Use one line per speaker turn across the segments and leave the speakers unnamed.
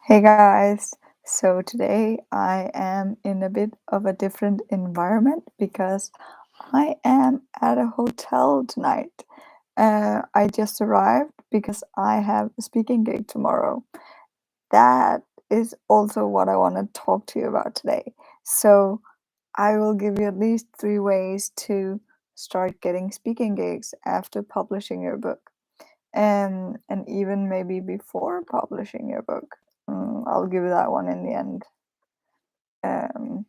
Hey guys, so today I am in a bit of a different environment because I am at a hotel tonight. I just arrived because I have a speaking gig tomorrow. That is also what I want to talk to you about today. So I will give you at least three ways to start getting speaking gigs after publishing your book, and even maybe before publishing your book. I'll give you that one in the end. Um,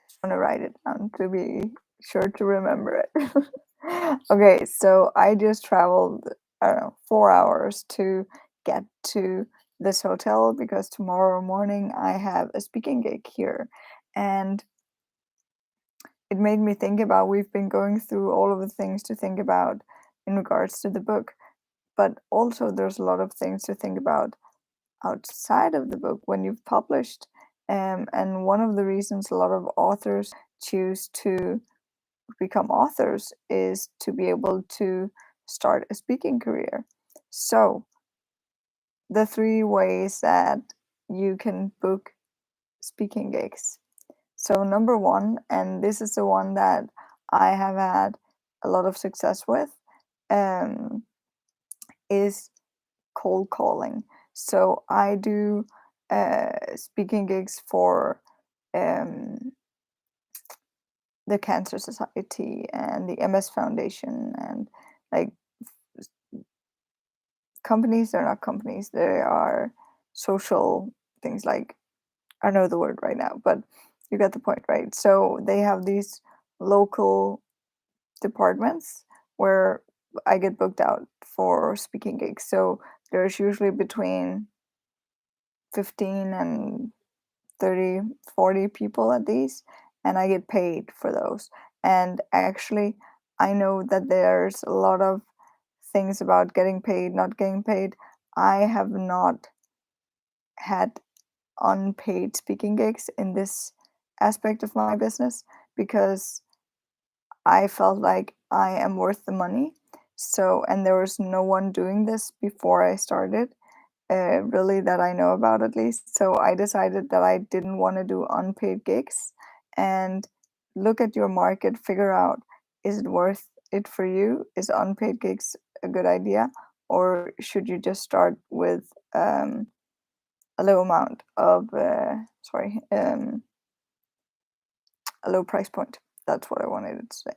just want to write it down to be sure to remember it. Okay, so I just traveled, I don't know, 4 hours to get to this hotel because tomorrow morning I have a speaking gig here. And it made me think about we've been going through all of the things to think about in regards to the book, but also there's a lot of things to think about outside of the book when you've published. And one of the reasons a lot of authors choose to become authors is to be able to start a speaking career. So, the three ways that you can book speaking gigs. So, number one, and this is the one that I have had a lot of success with, um, is cold calling. So I do speaking gigs for um, the Cancer Society and the MS Foundation and like companies. They're not companies. They are social things like I don't know the word right now, but you get the point, right? So they have these local departments where I get booked out for speaking gigs. So there's usually between 15 and 30, 40 people at these, and I get paid for those. And actually, I know that there's a lot of things about getting paid, not getting paid. I have not had unpaid speaking gigs in this aspect of my business because I felt like I am worth the money. So, and there was no one doing this before I started, really that I know about at least. So I decided that I didn't want to do unpaid gigs and look at your market, figure out is it worth it for you? Is unpaid gigs a good idea? Or should you just start with a low amount of, a low price point? That's what I wanted to say.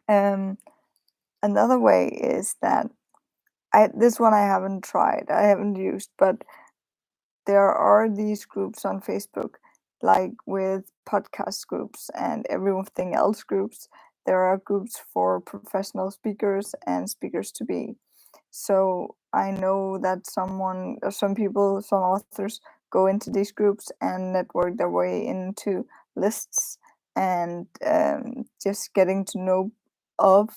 Um, Another way is that this one I haven't tried, I haven't used, but there are these groups on Facebook, like with podcast groups and everything else groups. There are groups for professional speakers and speakers to be. So I know that some people, some authors go into these groups and network their way into lists and just getting to know of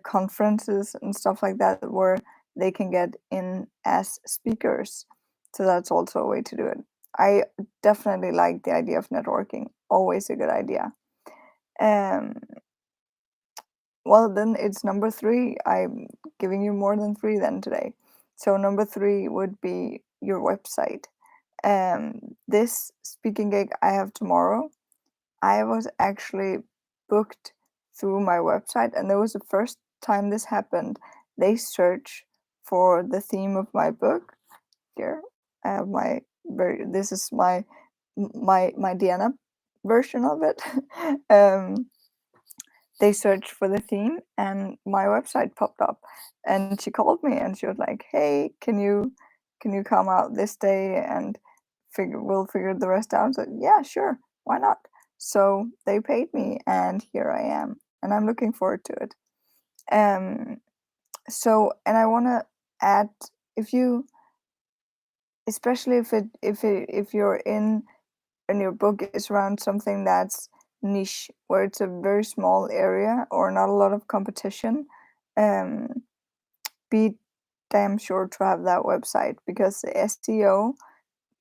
conferences and stuff like that where they can get in as speakers. So that's also a way to do it. I definitely like the idea of networking. Always a good idea. Um, well, then it's number three. I'm giving you more than three then today. So number three would be your website. This speaking gig I have tomorrow, I was actually booked through my website, and there was the first time this happened. They search for the theme of my book. Here, I have my this is my Diana version of it. um, they searched for the theme, and my website popped up, and she called me, and she was like, "Hey, can you come out this day and we'll figure the rest out?" So yeah, sure, why not? So they paid me, and here I am, and I'm looking forward to it. Um, and I want to add, if you, especially if you're in and your book is around something that's niche, where it's a very small area or not a lot of competition, um, be damn sure to have that website because the SEO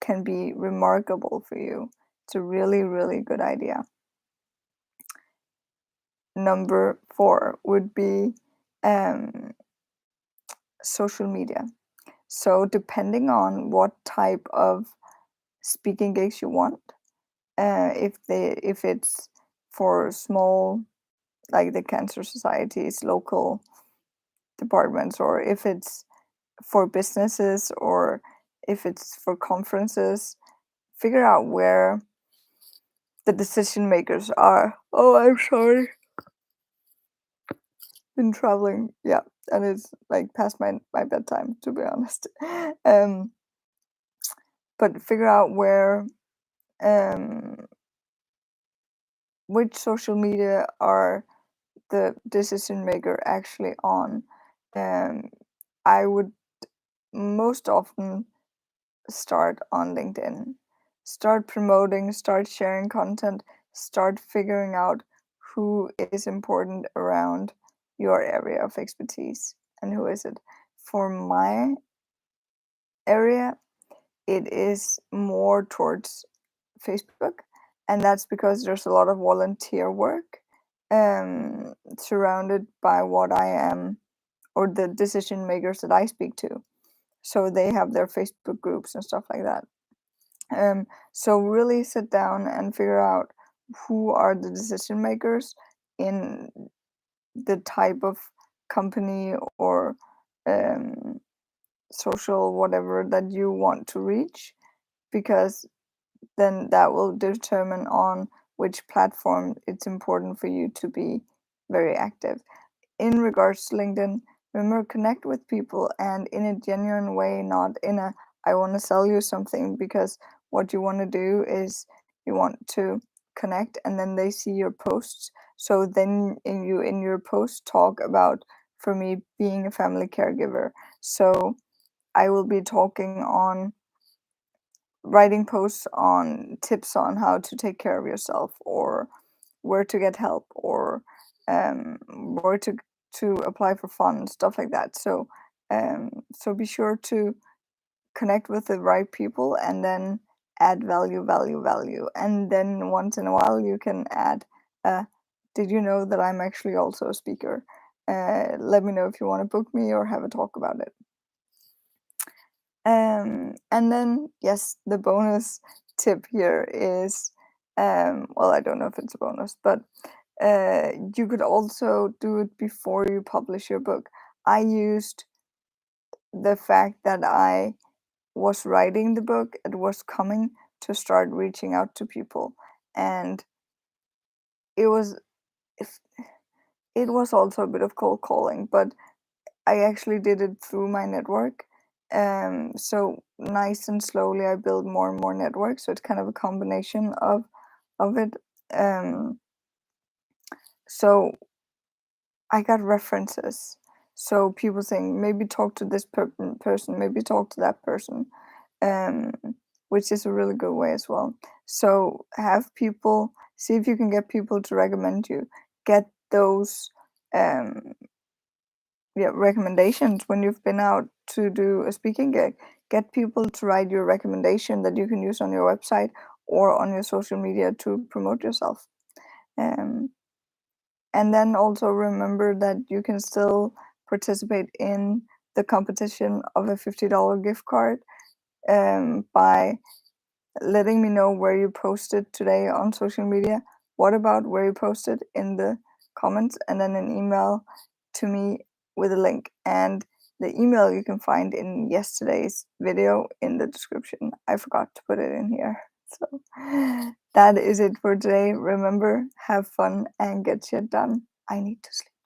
can be remarkable for you. It's a really, really good idea. Number four would be um, social media. So depending on what type of speaking gigs you want, if it's for small, like the Cancer Society's local departments, or if it's for businesses, or if it's for conferences, figure out where the decision makers are. Oh, I'm sorry. Been traveling, yeah, and it's like past my bedtime, to be honest. um, but figure out where um, which social media are the decision maker actually on. Um, I would most often start on LinkedIn. Start promoting, start sharing content, start figuring out who is important around your area of expertise and who is it. For my area, it is more towards Facebook, and that's because there's a lot of volunteer work surrounded by what I am, or the decision makers that I speak to. So they have their Facebook groups and stuff like that. So really sit down and figure out who are the decision makers in the type of company or um, social whatever that you want to reach, because then that will determine on which platform it's important for you to be very active. In regards to LinkedIn, remember, connect with people, and in a genuine way, not in a I want to sell you something, because what you want to do is you want to connect and then they see your posts. So then in your post talk about, for me, being a family caregiver. So I will be talking on writing posts on tips on how to take care of yourself, or where to get help, or where to apply for funds, stuff like that. So be sure to connect with the right people, and then add value, and then once in a while you can add, uh, did you know that I'm actually also a speaker? Let me know if you want to book me or have a talk about it. And then, yes, the bonus tip here is, well, I don't know if it's a bonus, but you could also do it before you publish your book. I used the fact that I was writing the book, it was coming, to start reaching out to people. And it was, if it was also a bit of cold calling, but I actually did it through my network. So nice and slowly I build more and more networks. So it's kind of a combination of it. Um, so I got references. So people saying, maybe talk to this person, maybe talk to that person, um, which is a really good way as well. So have people, see if you can get people to recommend you. Get those um, recommendations when you've been out to do a speaking gig. Get people to write your recommendation that you can use on your website or on your social media to promote yourself. Um, and then also remember that you can still participate in the competition of a $50 gift card by letting me know where you posted today on social media. What about where you posted in the comments, and then an email to me with a link. And the email you can find in yesterday's video in the description. I forgot to put it in here. So that is it for today. Remember, have fun and get shit done. I need to sleep.